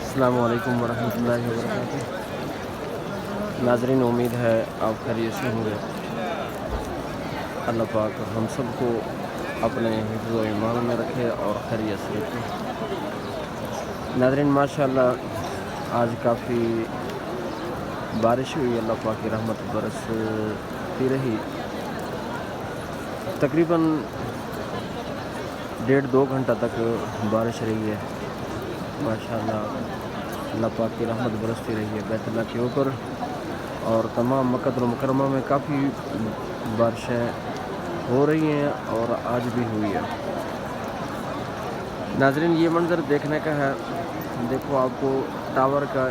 अस्सलामु अलैकुम वरहमतुल्लाहि वबरकातुहू। नाज़रीन, उम्मीद है आप खैरियत से होंगे। अल्लाह पाक हम सबको अपने हिफ्ज़ व ईमान में रखे और खैरियत से रखे। नाज़रीन, माशाअल्लाह आज काफ़ी बारिश हुई, अल्लाह पाक की रहमत बरसती रही। तकरीबन 1.5-2 घंटा तक बारिश रही है। माशाअल्लाह अल्लाह पाक की रहमत बरसती रही है बैतुल्लाह के ऊपर, और तमाम मक्का और मुकरमा में काफ़ी बारिशें हो रही हैं और आज भी हुई है। नाज़रीन, ये मंज़र देखने का है। देखो, आपको टावर का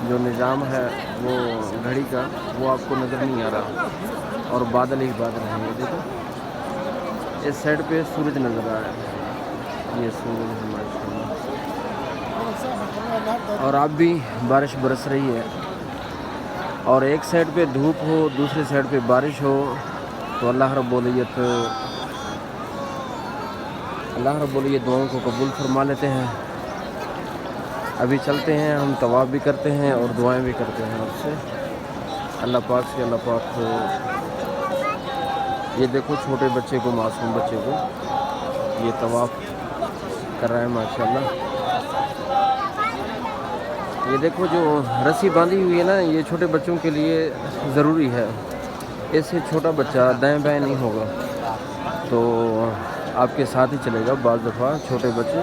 जो निज़ाम है वो घड़ी का, वो आपको नज़र नहीं आ रहा और बादल ही बादल हैं। ये देखो, इस साइड पे सूरज नज़र आ रहा है, ये सूरज है माशाअल्लाह। और अब भी बारिश बरस रही है, और एक साइड पे धूप हो, दूसरी साइड पे बारिश हो, तो अल्लाह रब्बुल इज़्ज़त दुआओं को कबूल फरमा लेते हैं। अभी चलते हैं, हम तवाफ़ भी करते हैं और दुआएं भी करते हैं उससे अल्लाह पाक से। अल्लाह पाक को ये देखो, छोटे बच्चे को, मासूम बच्चे को ये तवाफ़ कर रहा है माशाअल्लाह। ये देखो, जो रस्सी बांधी हुई है ना, ये छोटे बच्चों के लिए ज़रूरी है। इससे छोटा बच्चा दाएं बाएं नहीं होगा तो आपके साथ ही चलेगा। बाज़ दफ़ा छोटे बच्चे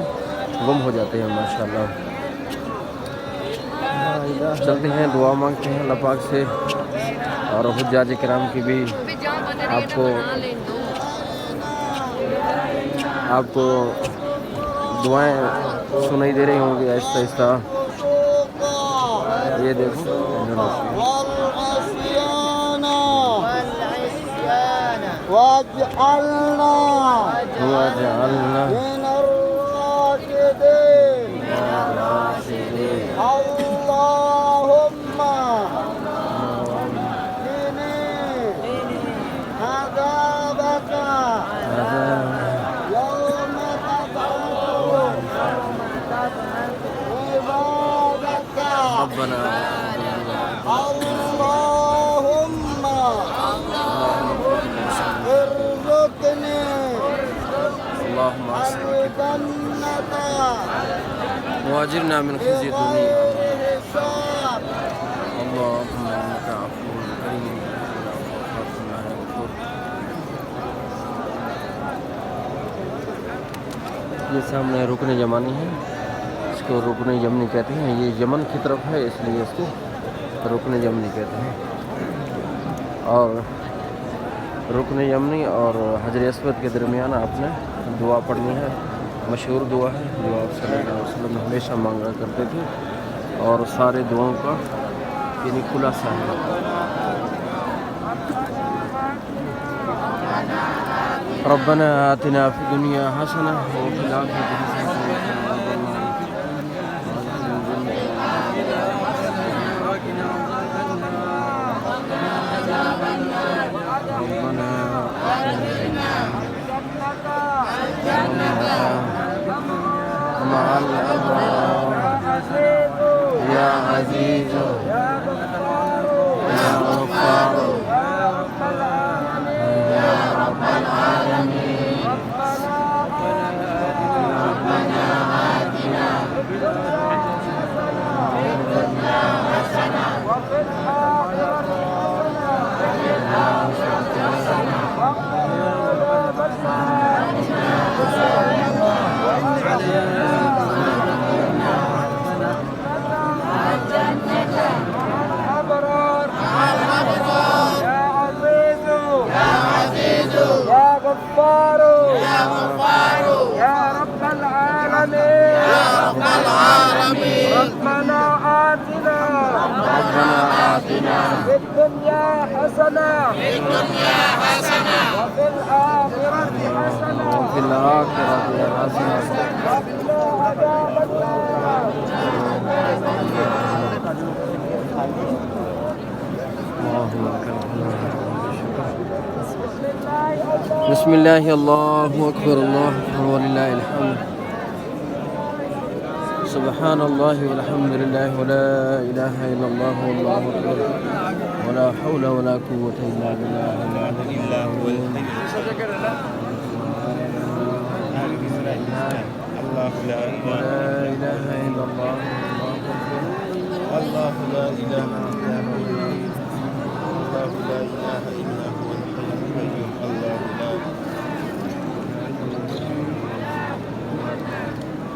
गुम हो जाते हैं माशाअल्लाह। चलते हैं, दुआ मांगते हैं अल्लाह पाक से, और हुज्जाज किराम की भी आपको दुआएं सुनाई दे रही होंगी आहिस्ता आहिस्ता। ये देखो, वजअलना من الراشدين اللهم قني عذابك يوم تبعث عبادك ربنا اللهم ارزقني اللهم الجنة واجرنا من خزي الدنيا حساب اللهم انك عفو كريم غفور। ये सामने रुकन यमानी है, इसको रुकन यमनी कहते हैं। ये यमन की तरफ है, इसलिए इसको रुकन यमनी कहते हैं। और रुकन यमनी और हजर अस्वद के दरमियान आपने दुआ पढ़नी है। मशहूर दुआ है जो आप सल्लल्लाहु अलैहि वसल्लम हमेशा मांगा करते थे, और सारे दुआओं का यानी खुलासा है। रब्बना आतिना फि दुनिया हसना व फिल आखिरति हसना व क़िना अज़ाबन नार। रब्बना मअल अब्रार या अज़ीज़ या गफ़्फ़ार या रब्बल आलमीन। रब्बना आतिना फिद दुनिया हसना व फिल आखिरति हसना ربنا آتنا في الدنيا حسنة وفي الآخرة حسنة وفي الآخرة حسنة وقنا عذاب النار. اللهم لك الحمد. بسم الله الله أكبر الله أكبر ولله الحمد. سبحان الله والحمد لله ولا إله إلا الله والله أكبر ولا حول ولا قوة إلا بالله العلي العظيم. الله لا إله إلا الله الله لا إله إلا هو الله لا إله إلا هو الحي القيوم الله لا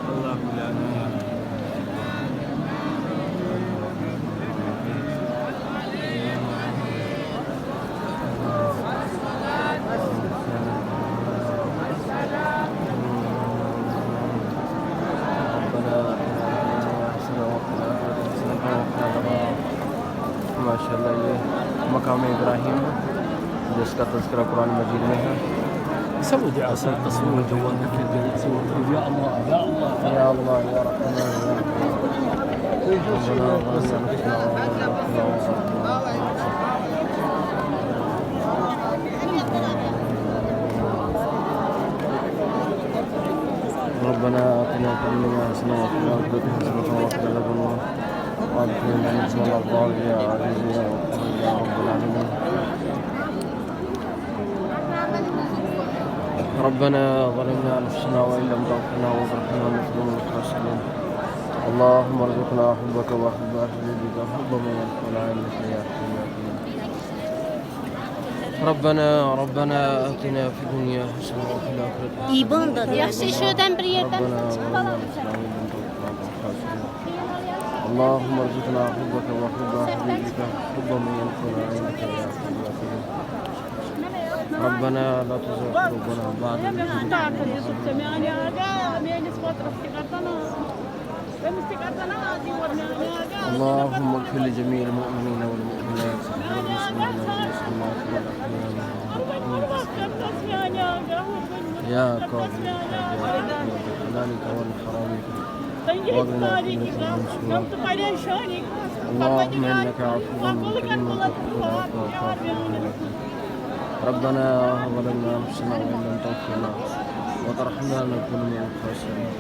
الله لا إله माशाअल्लाह ये मकाम इब्राहिम जिसका तज़किरा कुरान मजीद में है. سوي دراسة تصوير جوالك تصور يا الله يا الله يا الله يا رحمن يا ربنا آتنا في الدنيا حسنة وفي الآخرة حسنة وقنا عذاب النار وأدخلنا الجنة مع الأبرار يا عزيز يا غفور يا رب العالمين. ربنا ظلمنا أنفسنا وإن لم تغفر لنا وترحمنا لنكن من الخاسرين. اللهم ارزقنا حبك وحب حبيبك حب من يدخل عينك يا حي يا قيوم. ربنا آتنا في الدنيا حسنة وفي الآخرة حسنة İban da yaxşı şuradan bir yerden ربنا ظلمنا أنفسنا وإن لم تغفر لنا الخاسرين. اللهم ارزقنا حبك وحب حبيبك حب من يدخل عينك يا حي يا قيوم. ربنا لا تزغ قلوبنا بعد إذ هديتنا. اللهم اغفر لجميع المؤمنين والمؤمنات والمسلمين والمسلمات والأحياء يا قاضي الحاجات بحلالك والحرامك واغننا من سوء. اللهم إنك عفو كريم تحب العفو فاعف عنا. ربنا ظلمنا أنفسنا وإن لم تغفر لنا وترحمنا لنكن من الخاسرين.